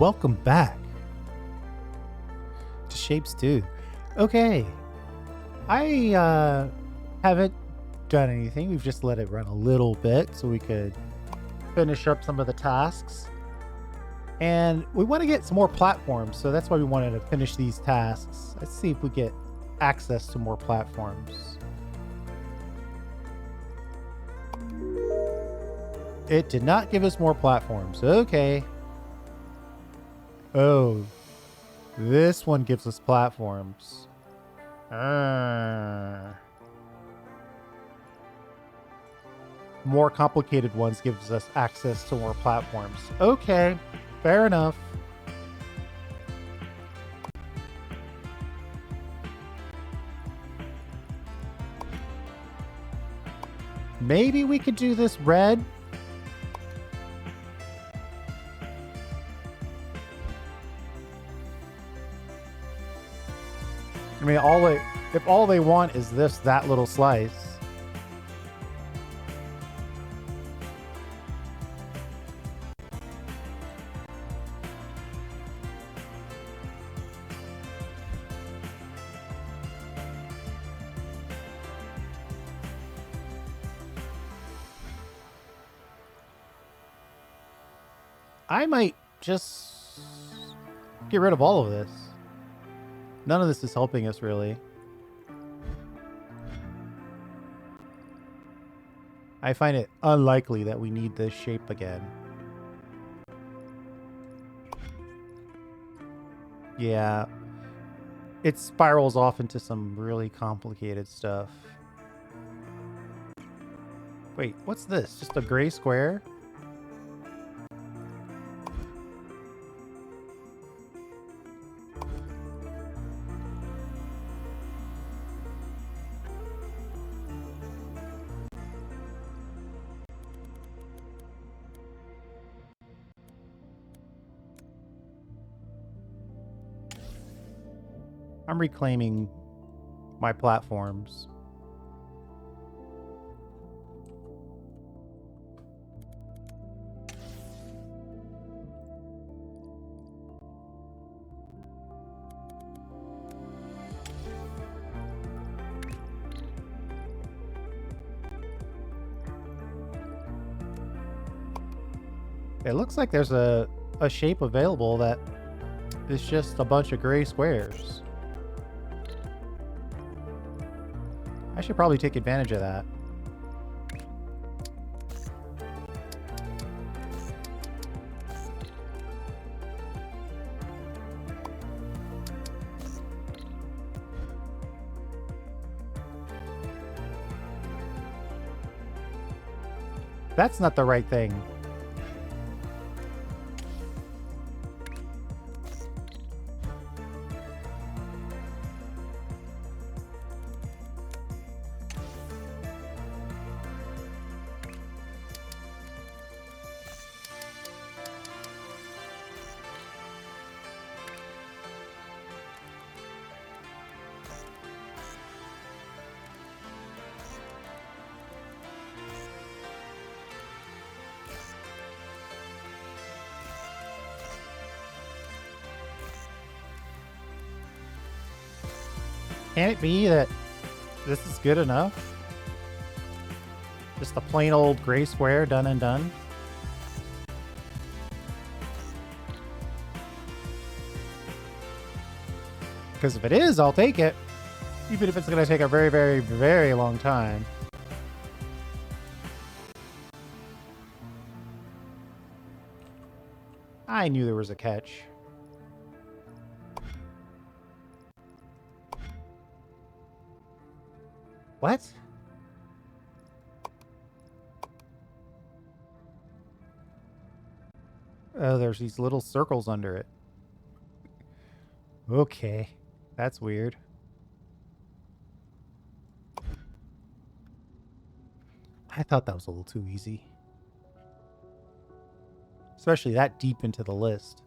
welcome back to Shapes 2. Okay, I haven't done anything. We've just let it run a little bit so we could finish up some of the tasks. And we want to get some more platforms, so that's why we wanted to finish these tasks. Let's see if we get access to more platforms. It did not give us more platforms. Okay. Oh, this one gives us platforms. More complicated ones gives us access to more platforms. Okay, fair enough. Maybe we could do this red. I mean, if all they want is that little slice. I might just get rid of all of this. None of this is helping us, really. I find it unlikely that we need this shape again. Yeah. It spirals off into some really complicated stuff. Wait, what's this? Just a gray square? I'm reclaiming my platforms. It looks like there's a shape available that is just a bunch of gray squares. I should probably take advantage of that. That's not the right thing. Can it be that this is good enough? Just a plain old gray square, done and done? Because if it is, I'll take it. Even if it's going to take a very, very, very long time. I knew there was a catch. What? Oh, there's these little circles under it. Okay. That's weird. I thought that was a little too easy. Especially that deep into the list.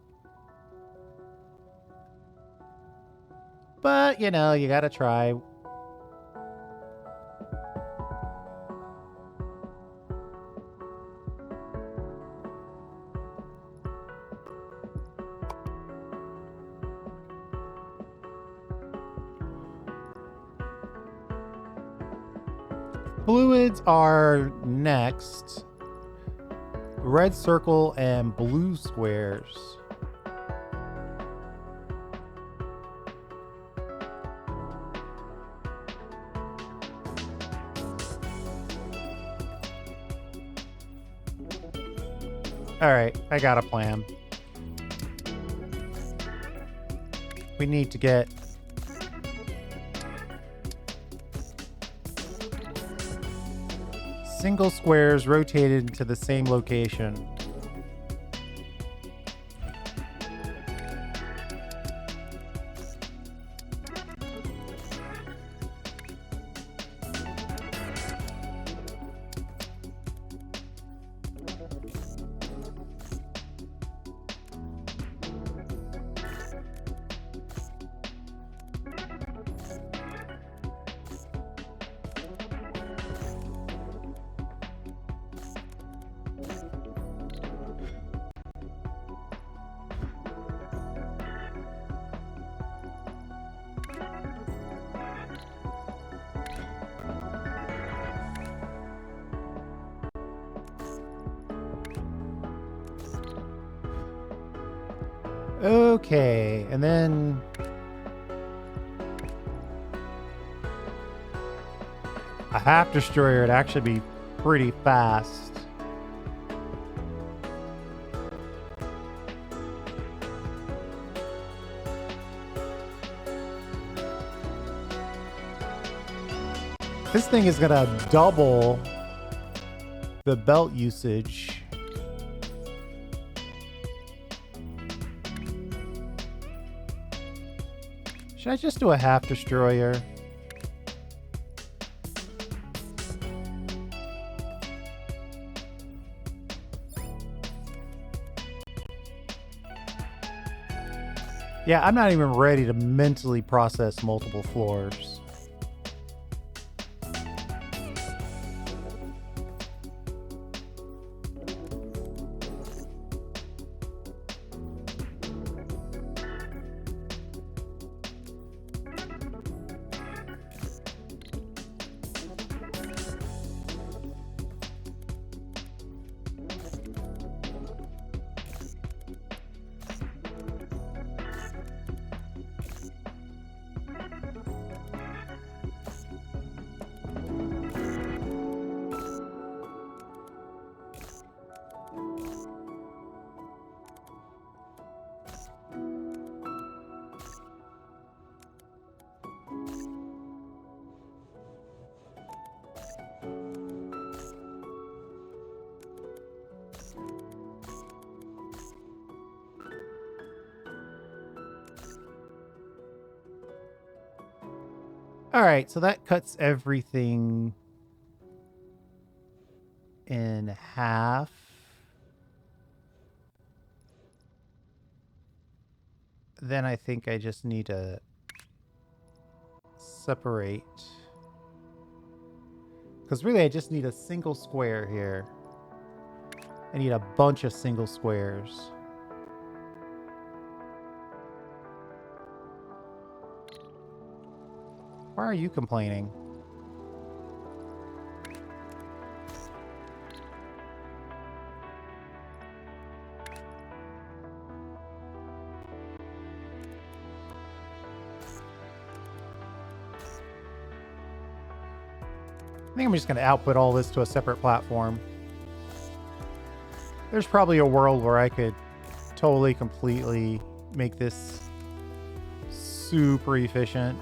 But, you know, you gotta try. Fluids are next. Red circle and blue squares. All right, I got a plan. We need to get single squares rotated to the same location. Okay, and then a half destroyer would actually be pretty fast. This thing is gonna double the belt usage. Should I just do a half destroyer? Yeah, I'm not even ready to mentally process multiple floors. All right, so that cuts everything in half. Then I think I just need to separate. Because really I just need a single square here. I need a bunch of single squares. Why are you complaining? I think I'm just going to output all this to a separate platform. There's probably a world where I could totally, completely make this super efficient.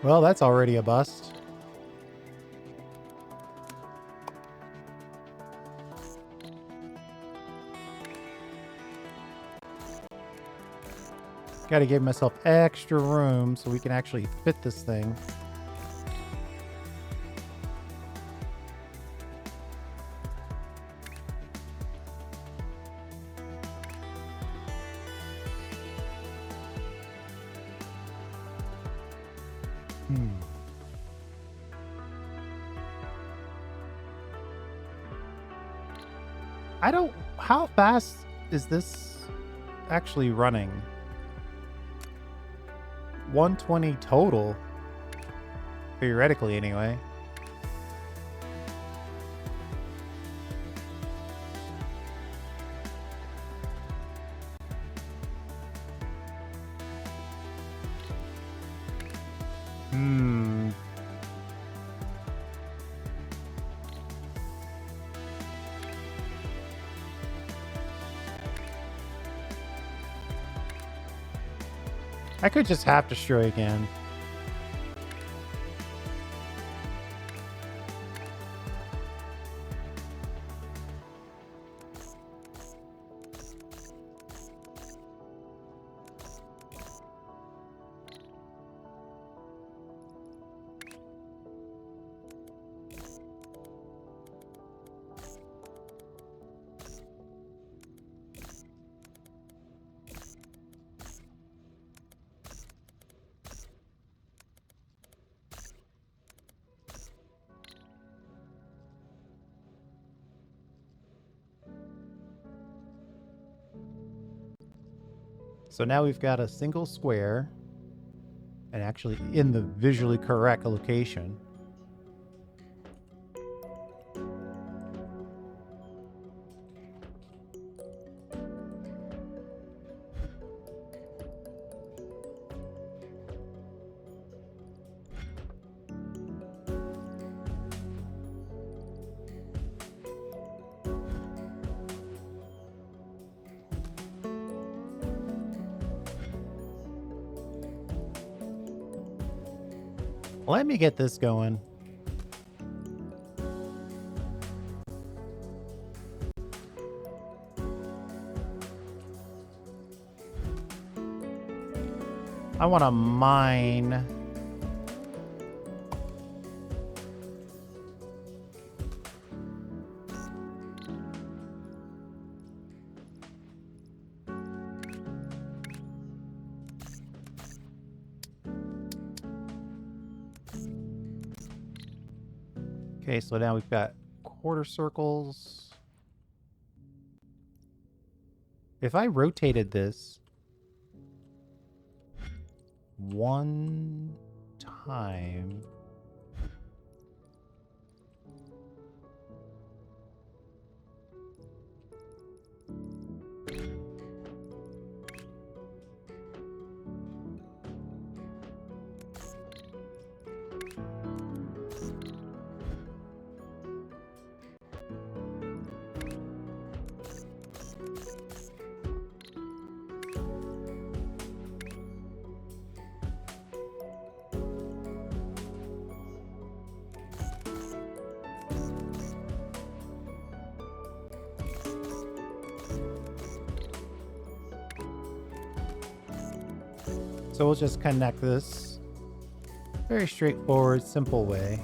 Well, that's already a bust. Got to give myself extra room so we can actually fit this thing. I don't... How fast is this actually running? 120 total. Theoretically, anyway. I could just half destroy again. So now we've got a single square, and actually in the visually correct location. Let me get this going. I want to mine. Okay, so now we've got quarter circles. If I rotated this one time, so we'll just connect this. Very straightforward, simple way.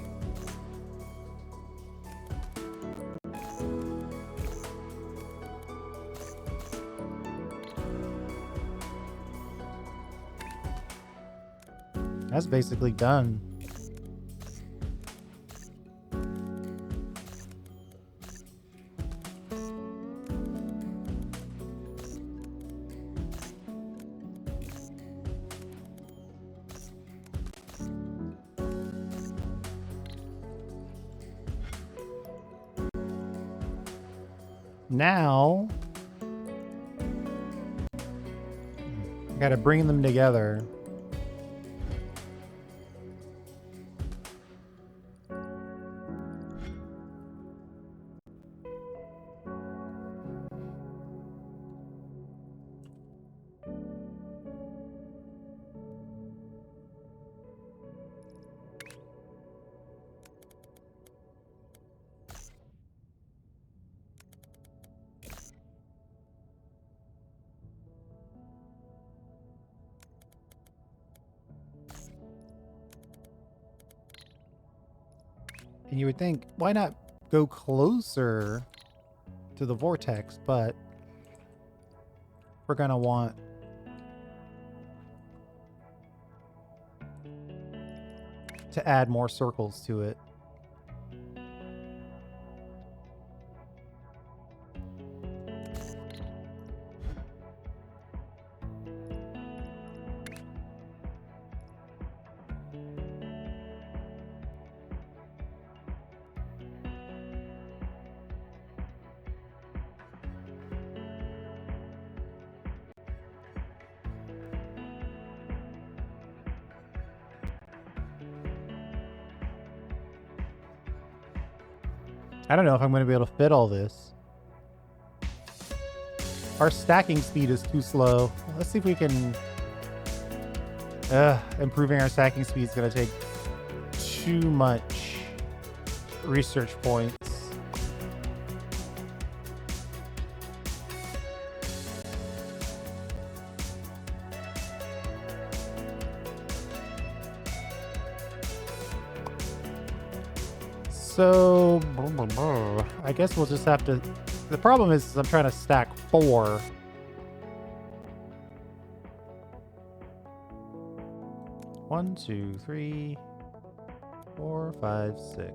That's basically done. Now, I gotta bring them together. And you would think, why not go closer to the vortex? But we're going to want to add more circles to it. I don't know if I'm going to be able to fit all this. Our stacking speed is too slow. Let's see if we can... improving our stacking speed is going to take too much research points. So, I guess we'll just have to... The problem is I'm trying to stack 4. One, 2, 3, 4, 5, 6.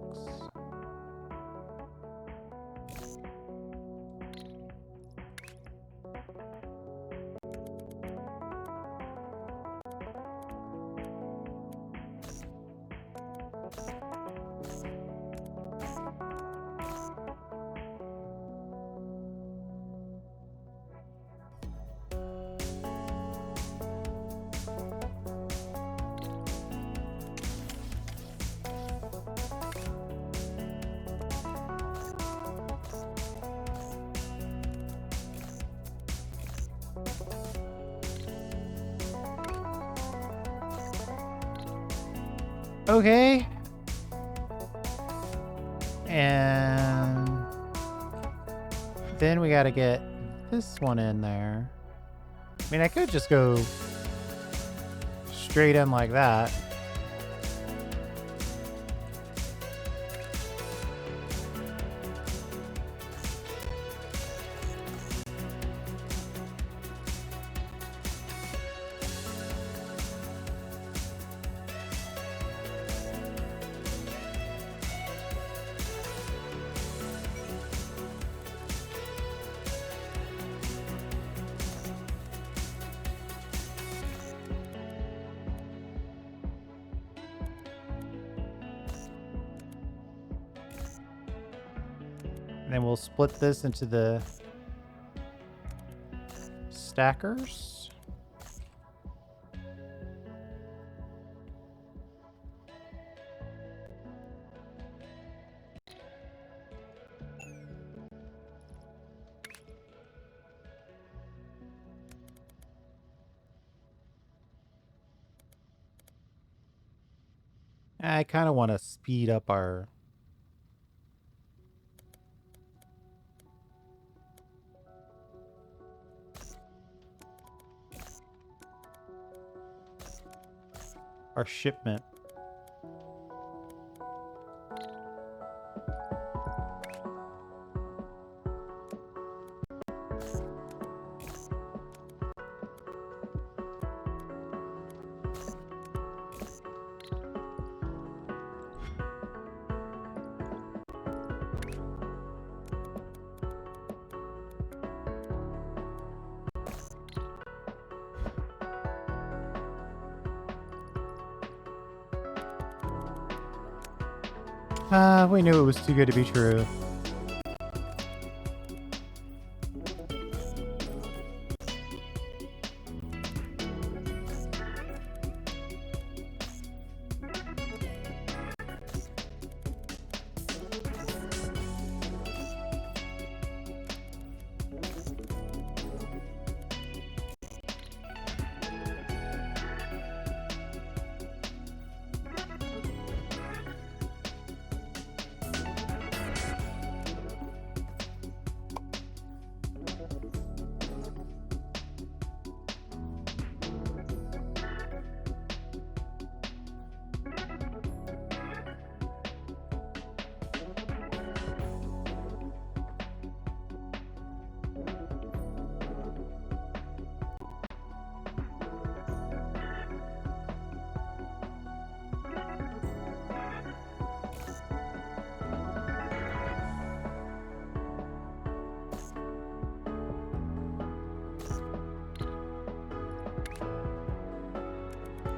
Okay. And then we got to get this one in there. I mean, I could just go straight in like that. And then we'll split this into the stackers. I kind of want to speed up our shipment. We knew it was too good to be true.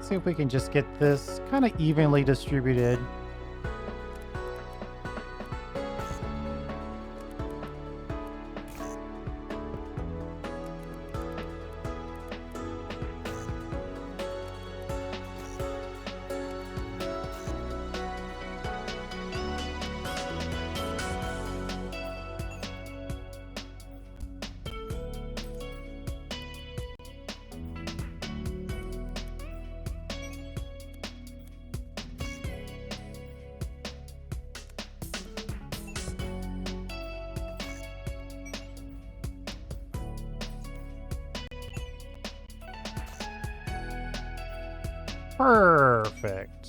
Let's see if we can just get this kind of evenly distributed. Perfect.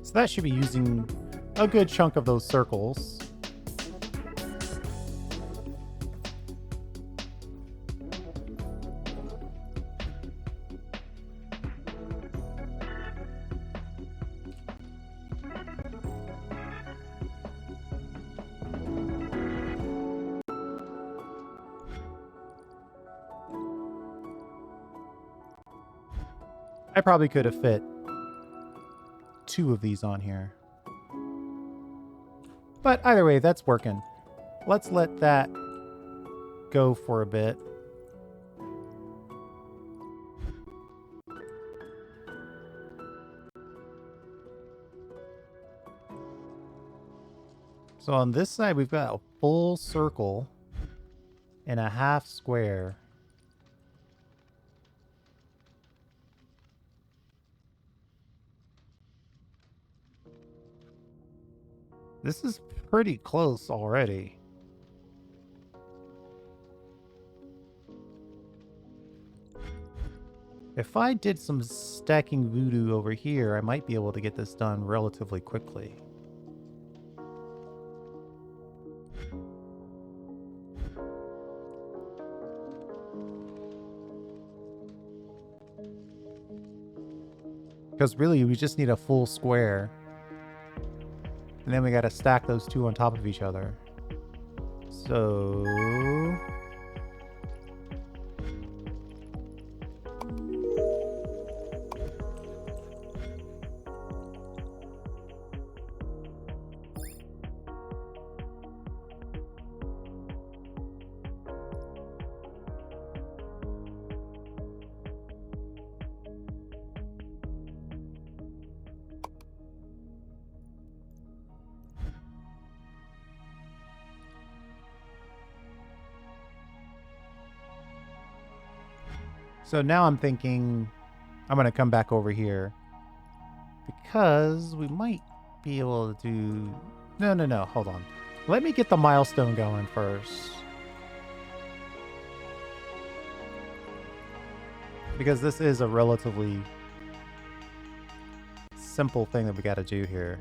So that should be using a good chunk of those circles. I probably could have fit 2 of these on here. But either way, that's working. Let's let that go for a bit. So on this side, we've got a full circle and a half square. This is pretty close already. If I did some stacking voodoo over here, I might be able to get this done relatively quickly. Because really, we just need a full square. And then we gotta stack those 2 on top of each other. So... So now I'm thinking I'm going to come back over here because we might be able to do... No, hold on. Let me get the milestone going first. Because this is a relatively simple thing that we got to do here.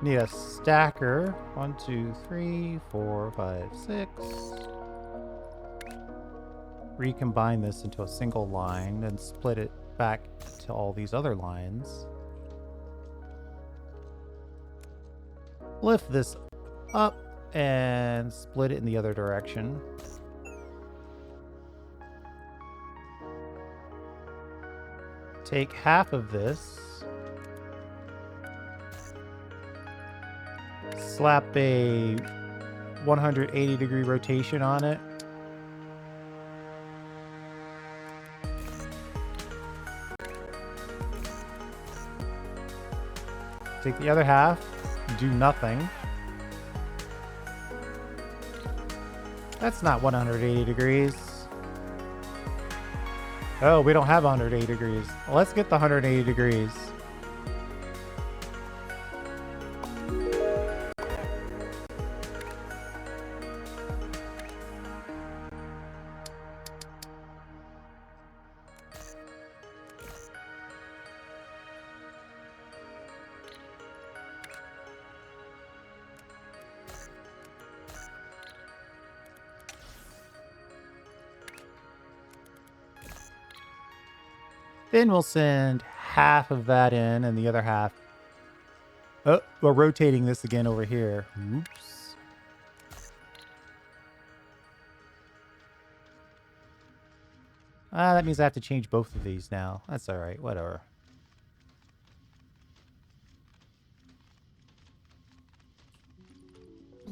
Need a stacker. 1, 2, 3, 4, 5, 6. Recombine this into a single line and split it back to all these other lines. Lift this up and split it in the other direction. Take half of this. Slap a 180-degree rotation on it. Take the other half, do nothing. That's not 180 degrees. Oh, we don't have 180 degrees. Well, let's get the 180 degrees. Then we'll send half of that in and the other half. Oh, we're rotating this again over here. Oops. That means I have to change both of these now. That's all right. Whatever.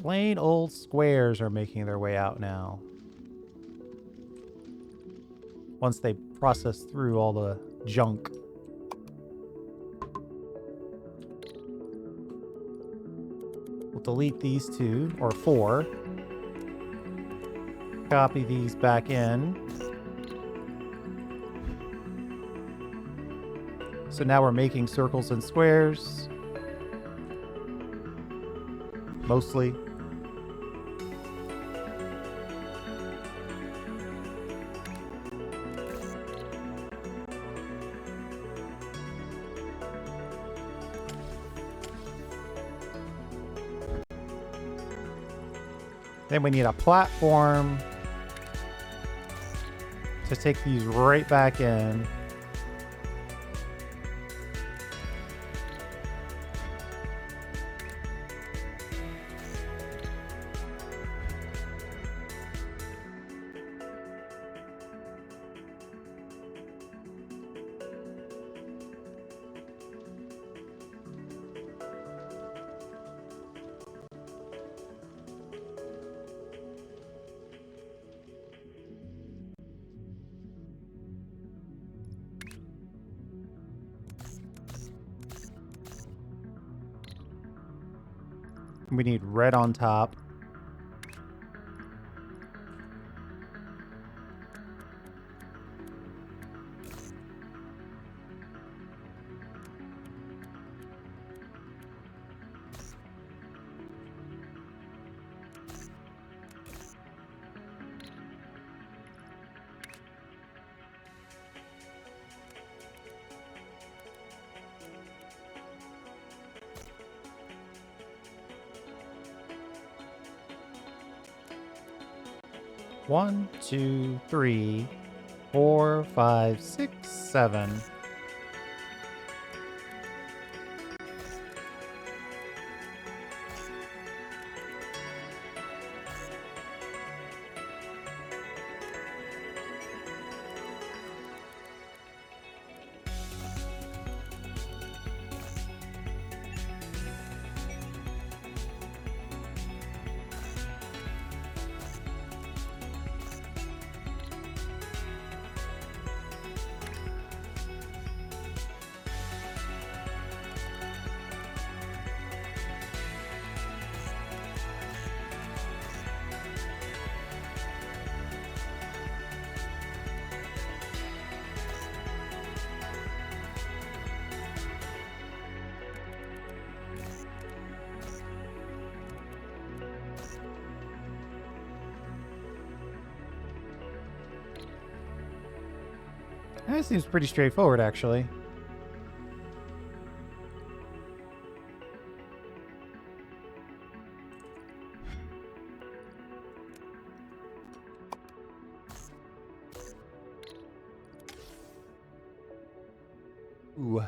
Plain old squares are making their way out now. Once they process through all the junk. We'll delete these 2, or 4. Copy these back in. So now we're making circles and squares. Mostly. Then we need a platform to take these right back in. We need red on top. One, 2, 3, 4, 5, 6, 7. That seems pretty straightforward, actually. Ooh.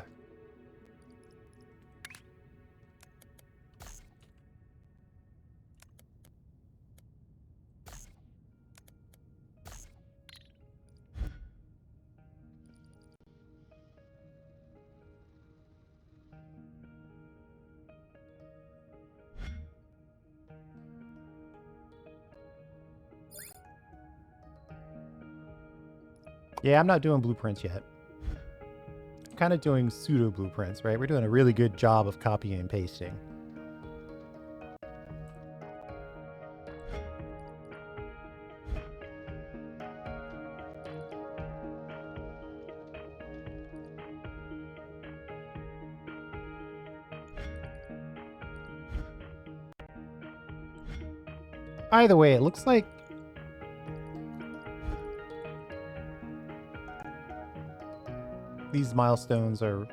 Yeah, I'm not doing blueprints yet. I'm kind of doing pseudo blueprints, right? We're doing a really good job of copying and pasting. Either way, it looks like these milestones are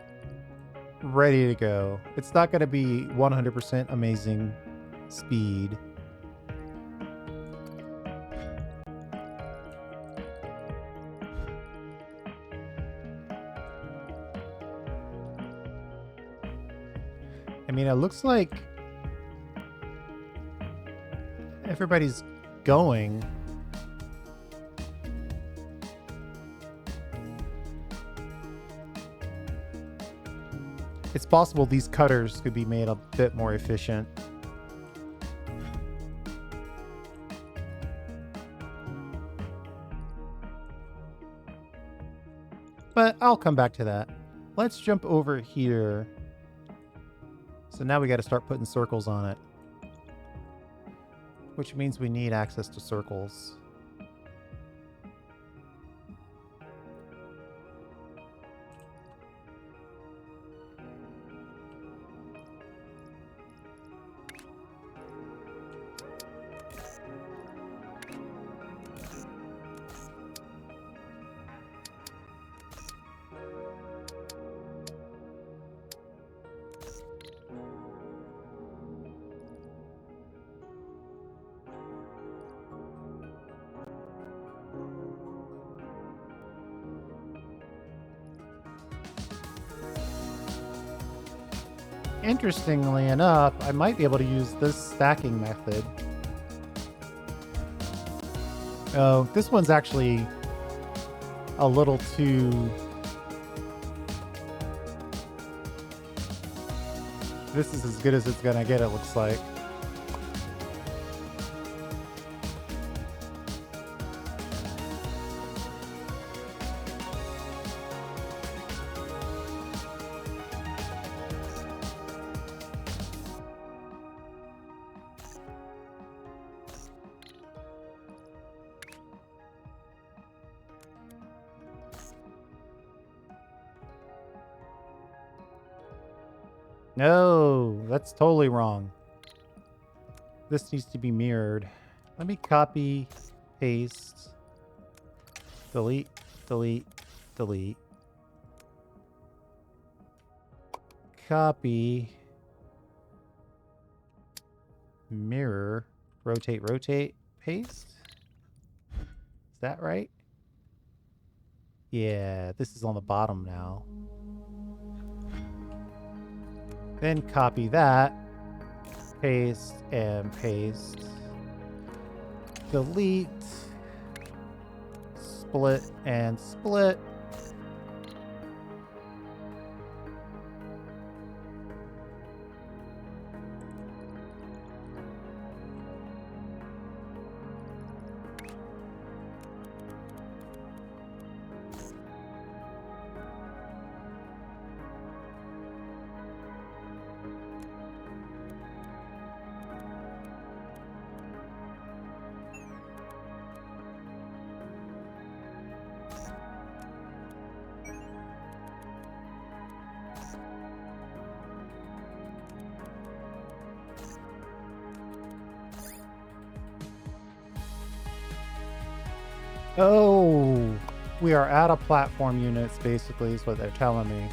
ready to go. It's not going to be 100% amazing speed. I mean, it looks like everybody's going. It's possible these cutters could be made a bit more efficient. But I'll come back to that. Let's jump over here. So now we got to start putting circles on it, which means we need access to circles. Interestingly enough, I might be able to use this stacking method. Oh, this one's actually a little too... This is as good as it's gonna get, it looks like. No, that's totally wrong. This needs to be mirrored. Let me copy, paste, delete, delete, delete. Copy, mirror, rotate, rotate, paste. Is that right? Yeah, this is on the bottom now. Then copy that, paste and paste, delete, split and split. Oh, we are out of platform units, basically, is what they're telling me.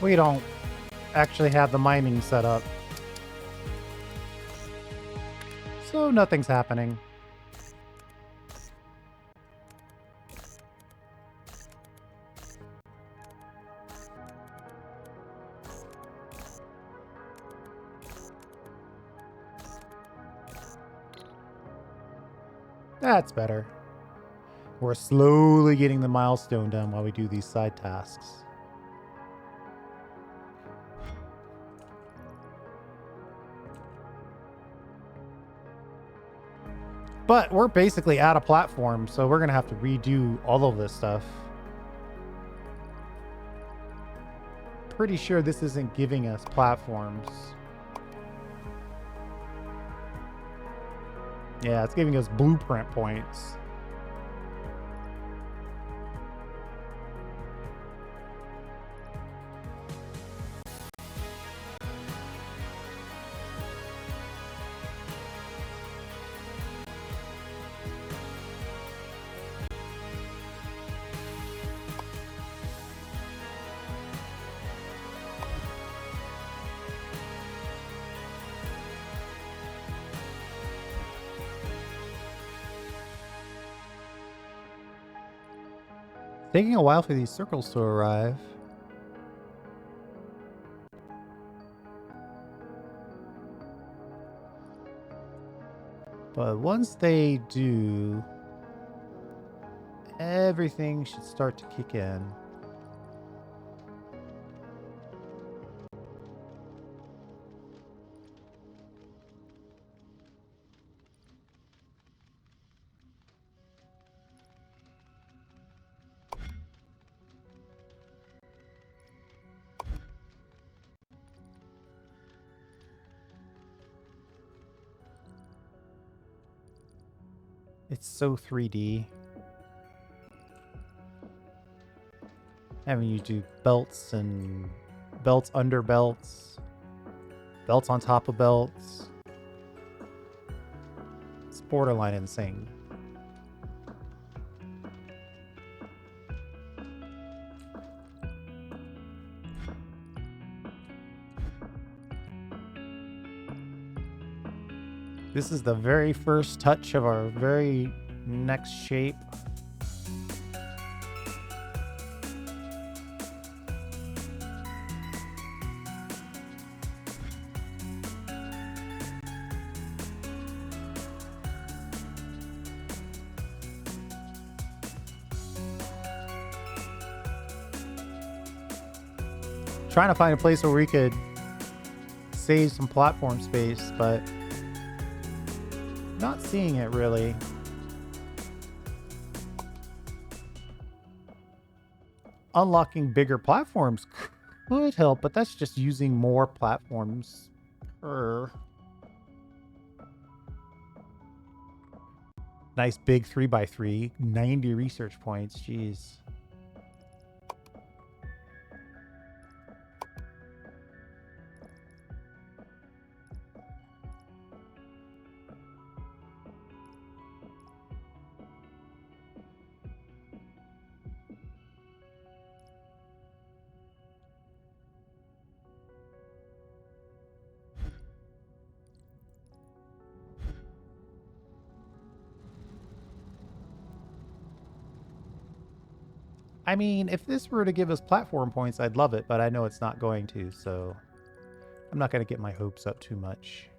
We don't actually have the mining set up, so nothing's happening. That's better. We're slowly getting the milestone done while we do these side tasks. But we're basically out of platform, so we're going to have to redo all of this stuff. Pretty sure this isn't giving us platforms. Yeah, it's giving us blueprint points. Taking a while for these circles to arrive. But once they do, everything should start to kick in. It's so 3D. Having you do belts and belts under belts, belts on top of belts. It's borderline insane. This is the very first touch of our very next shape. Trying to find a place where we could save some platform space, but not seeing it really. Unlocking bigger platforms could help, but that's just using more platforms per. Nice big 3x3, 90 research points, jeez. I mean, if this were to give us platform points, I'd love it, but I know it's not going to, so I'm not going to get my hopes up too much.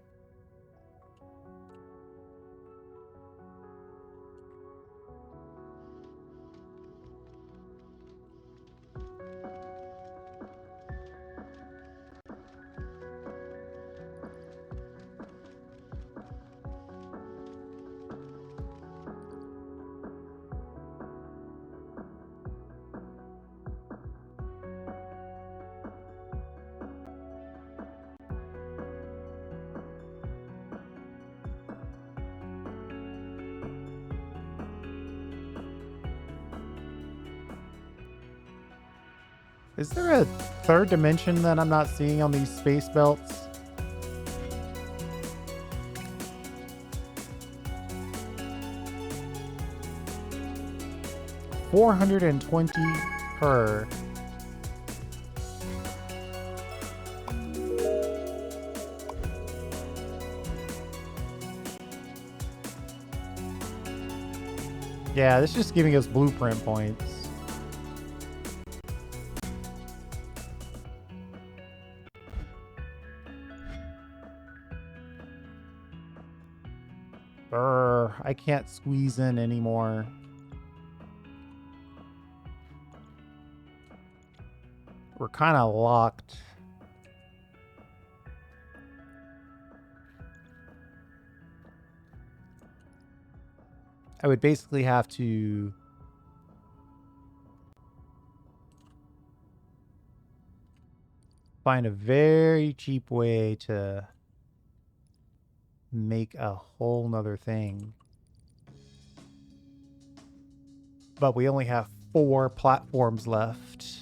Is there a third dimension that I'm not seeing on these space belts? $420 per. Yeah, this is just giving us blueprint points. I can't squeeze in anymore. We're kind of locked. I would basically have to find a very cheap way to make a whole nother thing. But we only have 4 platforms left.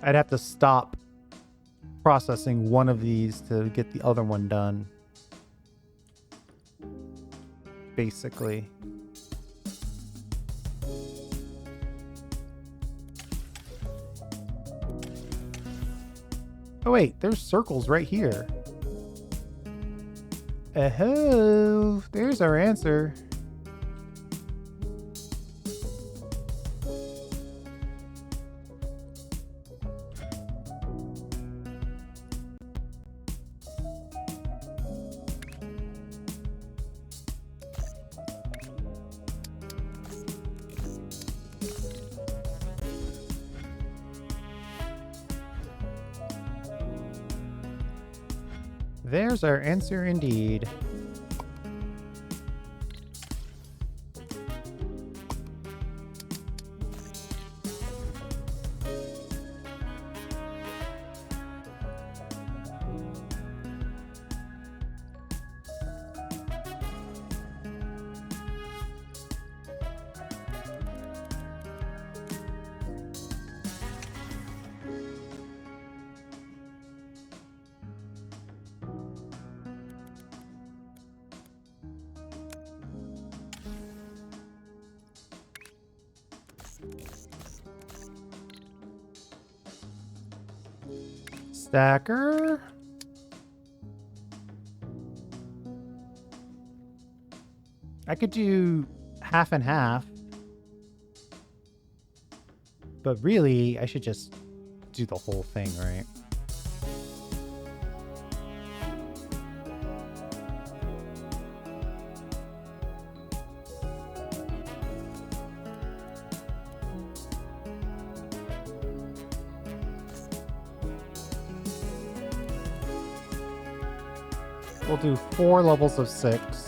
I'd have to stop processing one of these to get the other one done. Basically. Oh wait, there's circles right here. Oh, there's our answer. There's our answer indeed. Stacker. I could do half and half. But really, I should just do the whole thing, right? We'll do 4 levels of 6.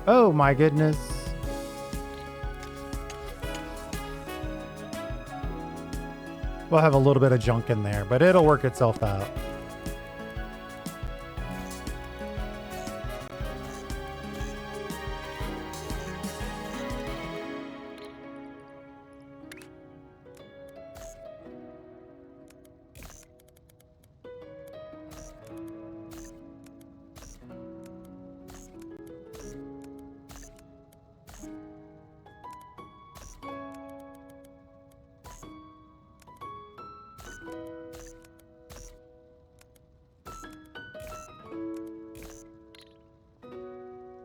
Oh my goodness. We'll have a little bit of junk in there, but it'll work itself out.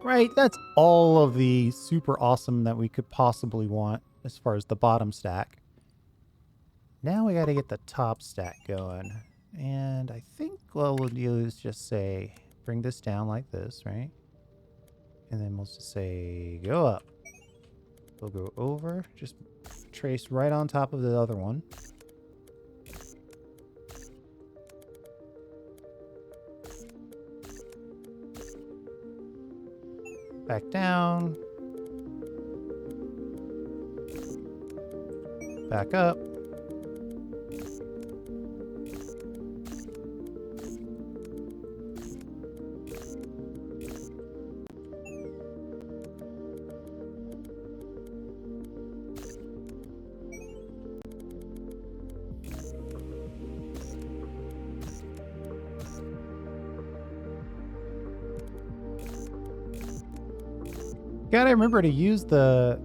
Right, that's all of the super awesome that we could possibly want as far as the bottom stack. Now we got to get the top stack going. And I think what we'll do is just say, bring this down like this, right? And then we'll just say, go up. We'll go over, just trace right on top of the other one. Back down. Back up. Gotta remember to use the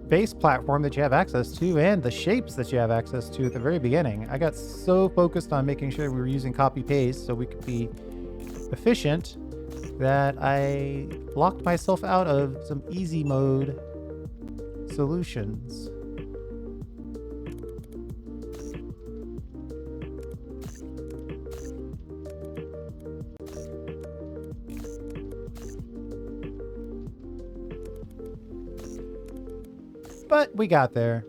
base platform that you have access to and the shapes that you have access to at the very beginning. I got so focused on making sure we were using copy paste so we could be efficient that I locked myself out of some easy mode solutions. But we got there.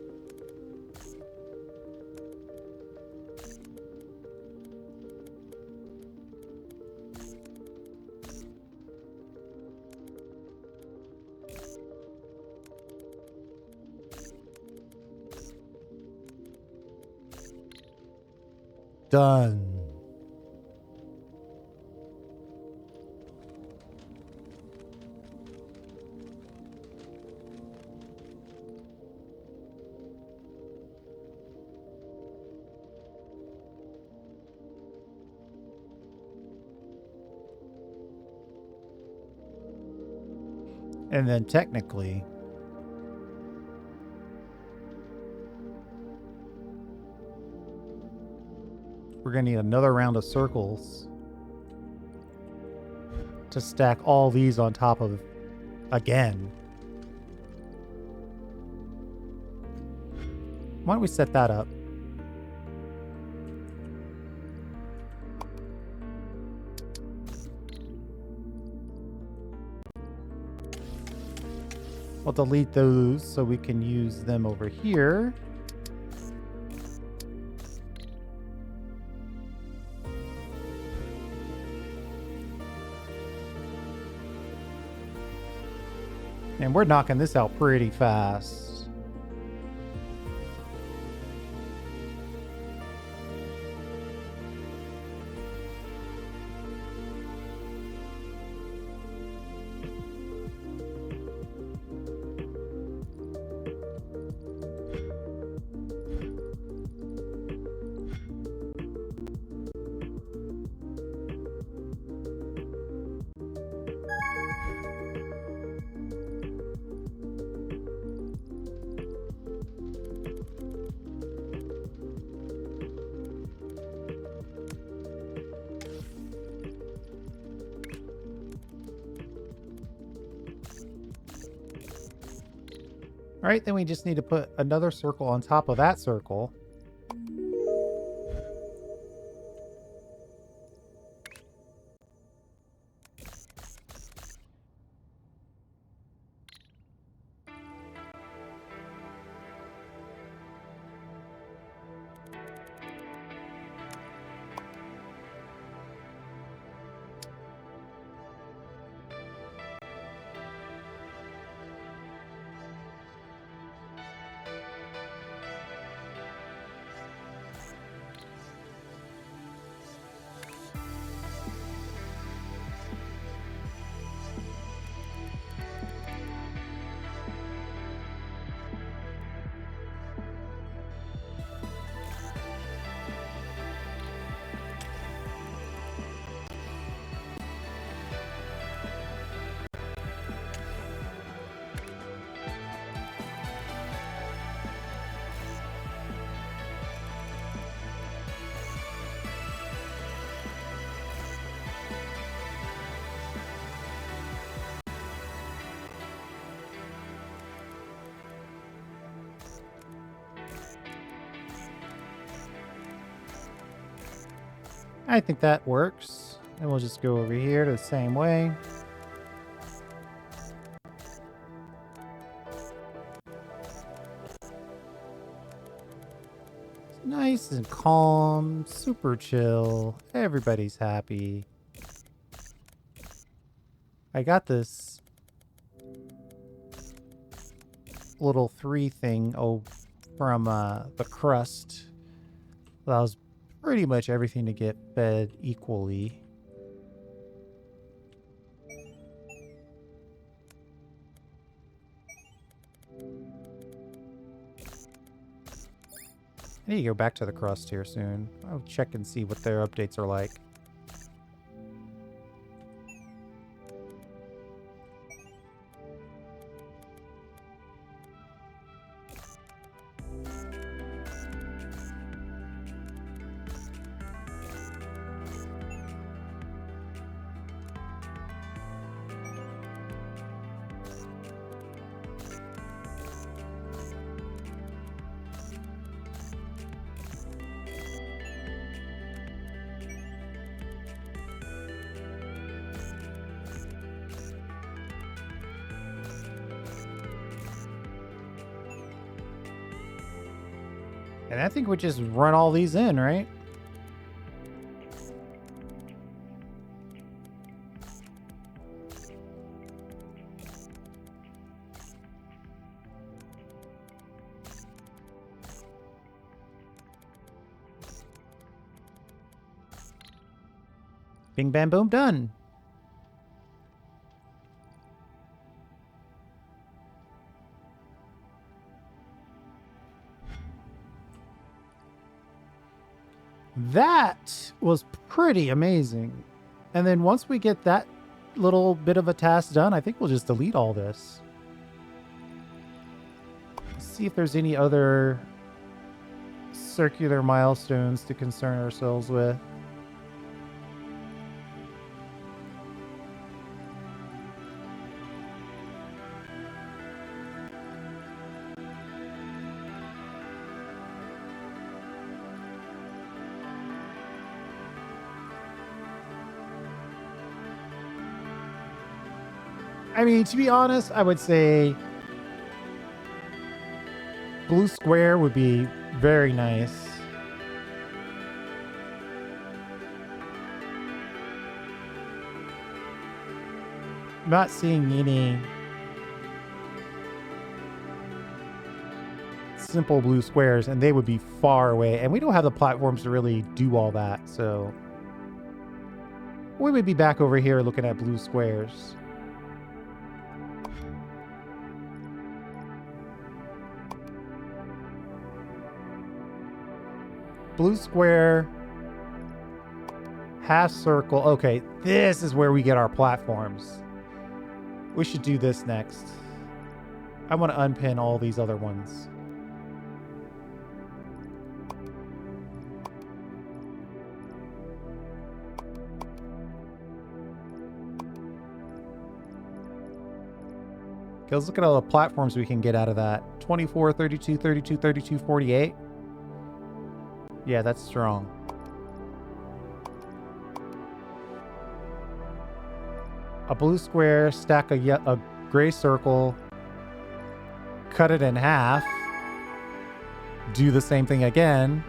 Done. And then technically, we're going to need another round of circles to stack all these on top of again. Why don't we set that up? We'll delete those so we can use them over here. And we're knocking this out pretty fast. All right, then we just need to put another circle on top of that circle. I think that works. And we'll just go over here the same way. Nice and calm, super chill. Everybody's happy. I got this little 3 thing from the crust. Allows pretty much everything to get fed equally. I need to go back to the crust here soon. I'll check and see what their updates are like. And I think we just run all these in, right? Bing, bam, boom, done. That was pretty amazing. And then once we get that little bit of a task done, I think we'll just delete all this. Let's see if there's any other circular milestones to concern ourselves with. I mean, to be honest, I would say blue square would be very nice. I'm not seeing any simple blue squares, and they would be far away. And we don't have the platforms to really do all that, so we would be back over here looking at blue squares. Blue square, half circle. Okay, this is where we get our platforms. We should do this next. I want to unpin all these other ones. Okay, let's look at all the platforms we can get out of that. 24, 32, 32, 32, 48. Yeah, that's strong. A blue square, stack a gray circle, cut it in half, do the same thing again,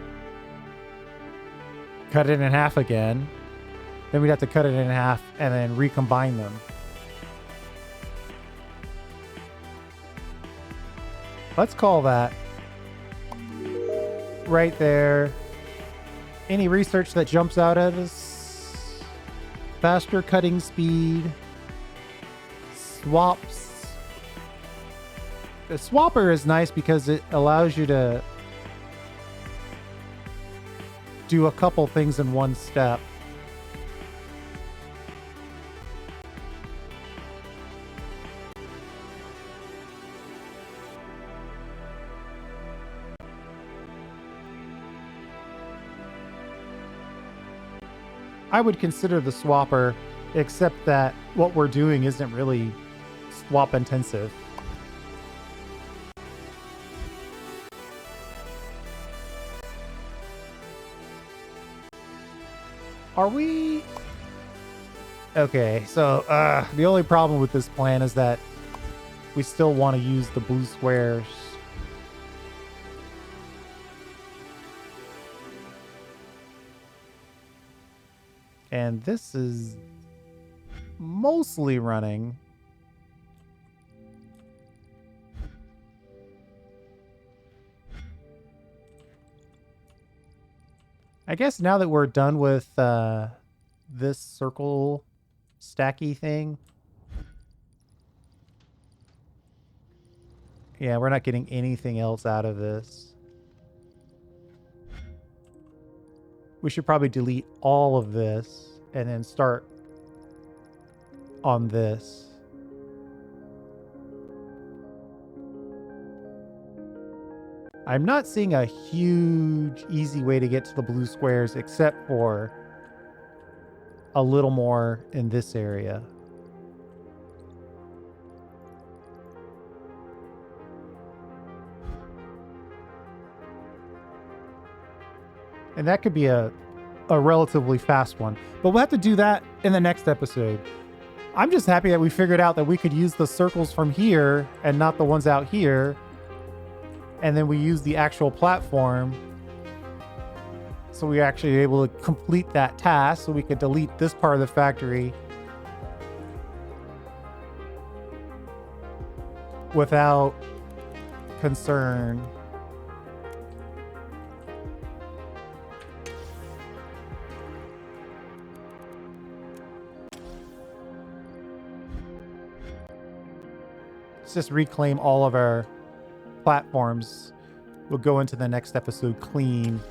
cut it in half again, then we'd have to cut it in half and then recombine them. Let's call that right there. Any research that jumps out at us? Faster cutting speed. Swaps. The swapper is nice because it allows you to do a couple things in one step. I would consider the swapper, except that what we're doing isn't really swap intensive. Are we... Okay, so the only problem with this plan is that we still want to use the blue squares. And this is mostly running. I guess now that we're done with this circle stacky thing. Yeah, we're not getting anything else out of this. We should probably delete all of this and then start on this. I'm not seeing a huge, easy way to get to the blue squares except for a little more in this area. And that could be a relatively fast one. But we'll have to do that in the next episode. I'm just happy that we figured out that we could use the circles from here and not the ones out here. And then we use the actual platform So we actually able to complete that task so we could delete this part of the factory without concern. Let's just reclaim all of our platforms. We'll go into the next episode clean.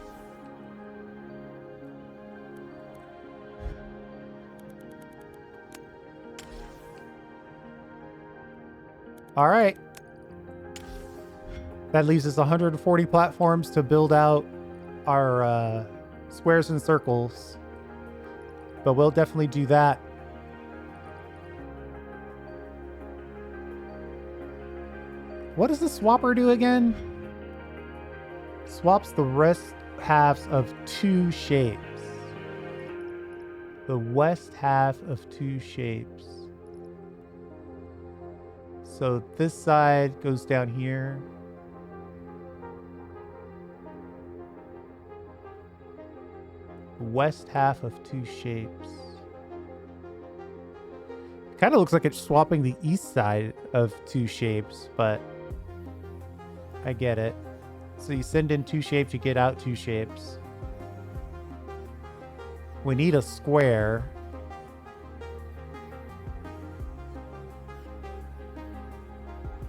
All right. That leaves us 140 platforms to build out our squares and circles. But we'll definitely do that. What does the swapper do again? Swaps the rest halves of two shapes. The west half of two shapes. So this side goes down here. The west half of two shapes. Kind of looks like it's swapping the east side of two shapes, but I get it. So you send in two shapes, you get out two shapes. We need a square.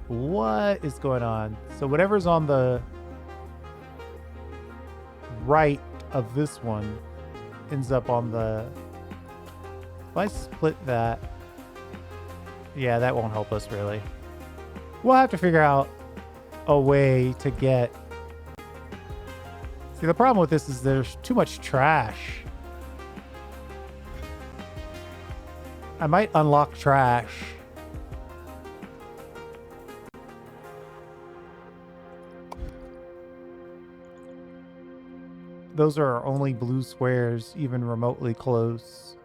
What is going on? So whatever's on the right of this one ends up on the... If I split that... Yeah, that won't help us really. We'll have to figure out a way to get... See, the problem with this is there's too much trash. I might unlock trash. Those are our only blue squares, even remotely close.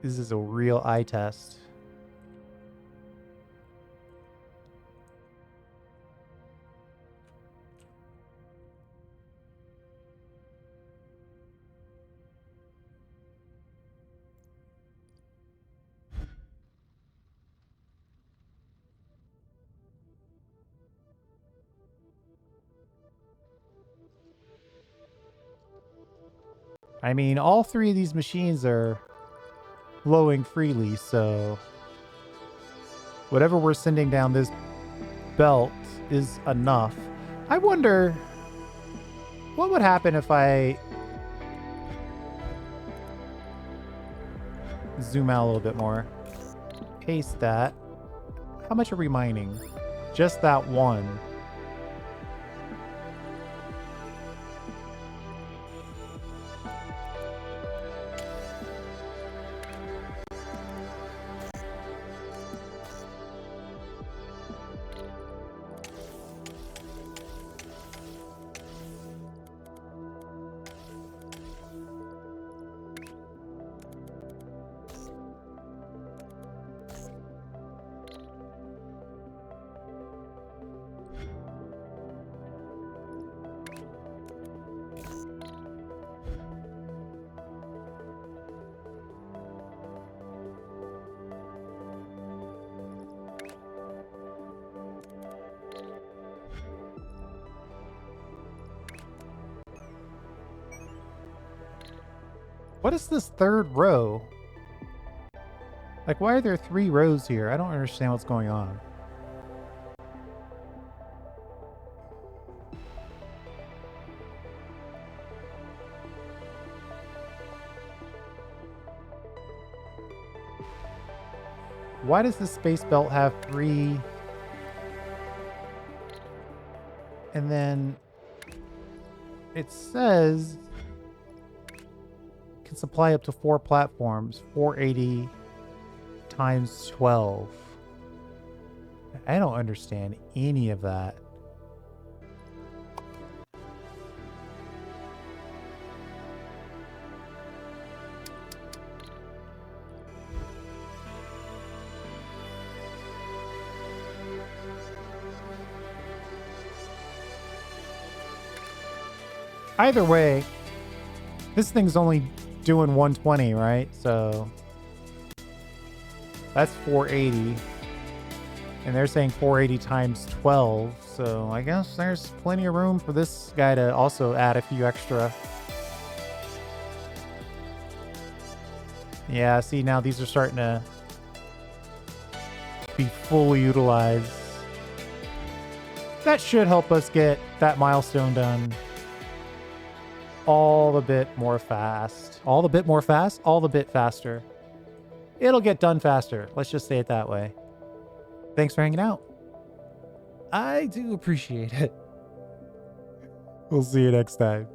This is a real eye test. I mean, all three of these machines are flowing freely, so whatever we're sending down this belt is enough. I wonder what would happen if I zoom out a little bit more. Paste that. How much are we mining? Just that one. What is this third row? Like, why are there 3 rows here? I don't understand what's going on. Why does the space belt have 3? And then it says can supply up to 4 platforms, 480 times 12. I don't understand any of that. Either way, this thing's only doing 120, right? So that's 480. And they're saying 480 times 12. So I guess there's plenty of room for this guy to also add a few extra. Yeah, see, now these are starting to be fully utilized. That should help us get that milestone done all the bit more fast. All the bit more fast? All the bit faster. It'll get done faster. Let's just say it that way. Thanks for hanging out. I do appreciate it. We'll see you next time.